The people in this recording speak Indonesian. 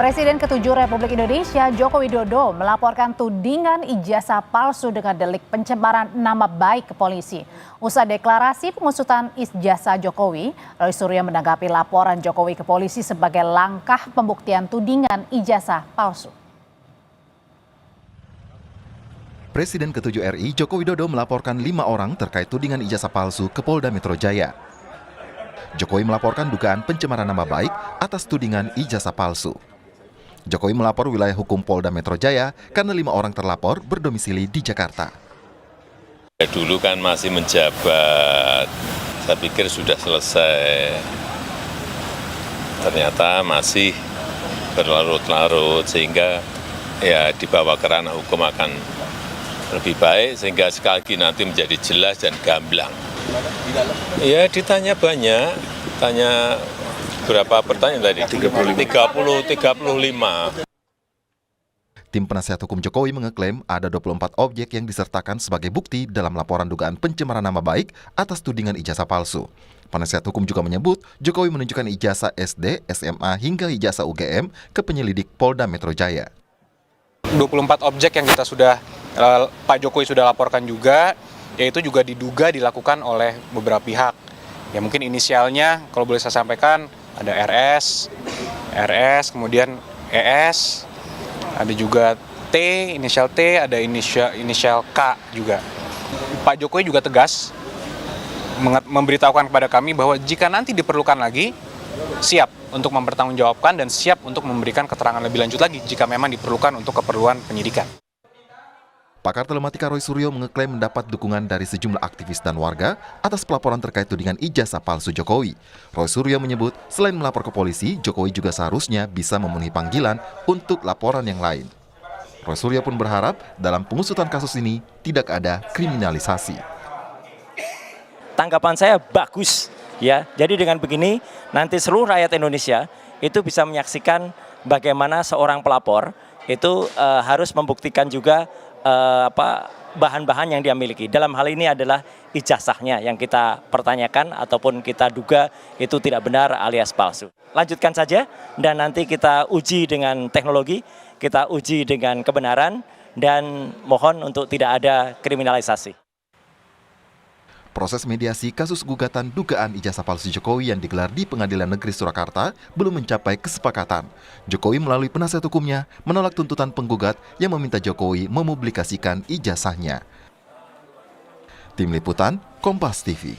Presiden ke-7 Republik Indonesia Joko Widodo melaporkan tudingan ijazah palsu dengan delik pencemaran nama baik ke polisi. Usai deklarasi pengusutan ijazah Jokowi, Roy Suryo menanggapi laporan Jokowi ke polisi sebagai langkah pembuktian tudingan ijazah palsu. Presiden ke-7 RI Joko Widodo melaporkan 5 orang terkait tudingan ijazah palsu ke Polda Metro Jaya. Jokowi melaporkan dugaan pencemaran nama baik atas tudingan ijazah palsu. Jokowi melapor wilayah hukum Polda Metro Jaya karena 5 orang terlapor berdomisili di Jakarta. Dulu kan masih menjabat, saya pikir sudah selesai. Ternyata masih berlarut-larut sehingga ya dibawa ke ranah hukum akan lebih baik sehingga sekali lagi nanti menjadi jelas dan gamblang. Ya ditanya banyak, tanya berapa pertanyaan tadi? 35. Tim penasihat hukum Jokowi mengeklaim ada 24 objek yang disertakan sebagai bukti dalam laporan dugaan pencemaran nama baik atas tudingan ijazah palsu. Penasihat hukum juga menyebut Jokowi menunjukkan ijazah SD, SMA hingga ijazah UGM ke penyelidik Polda Metro Jaya. 24 objek yang kita Pak Jokowi sudah laporkan juga, yaitu juga diduga dilakukan oleh beberapa pihak. Ya mungkin inisialnya kalau boleh saya sampaikan ada RS, kemudian ES, ada juga T, inisial T, ada inisial K juga. Pak Jokowi juga tegas memberitahukan kepada kami bahwa jika nanti diperlukan lagi, siap untuk mempertanggungjawabkan dan siap untuk memberikan keterangan lebih lanjut lagi jika memang diperlukan untuk keperluan penyidikan. Pakar telematika Roy Suryo mengeklaim mendapat dukungan dari sejumlah aktivis dan warga atas pelaporan terkait tudingan ijazah palsu Jokowi. Roy Suryo menyebut selain melapor ke polisi, Jokowi juga seharusnya bisa memenuhi panggilan untuk laporan yang lain. Roy Suryo pun berharap dalam pengusutan kasus ini tidak ada kriminalisasi. Tanggapan saya bagus ya. Jadi dengan begini nanti seluruh rakyat Indonesia itu bisa menyaksikan bagaimana seorang pelapor itu harus membuktikan juga bahan-bahan yang dia miliki. Dalam hal ini adalah ijazahnya yang kita pertanyakan ataupun kita duga itu tidak benar alias palsu. Lanjutkan saja dan nanti kita uji dengan teknologi, kita uji dengan kebenaran dan mohon untuk tidak ada kriminalisasi. Proses mediasi kasus gugatan dugaan ijazah palsu Jokowi yang digelar di Pengadilan Negeri Surakarta belum mencapai kesepakatan. Jokowi melalui penasihat hukumnya menolak tuntutan penggugat yang meminta Jokowi mempublikasikan ijazahnya. Tim Liputan, Kompas TV.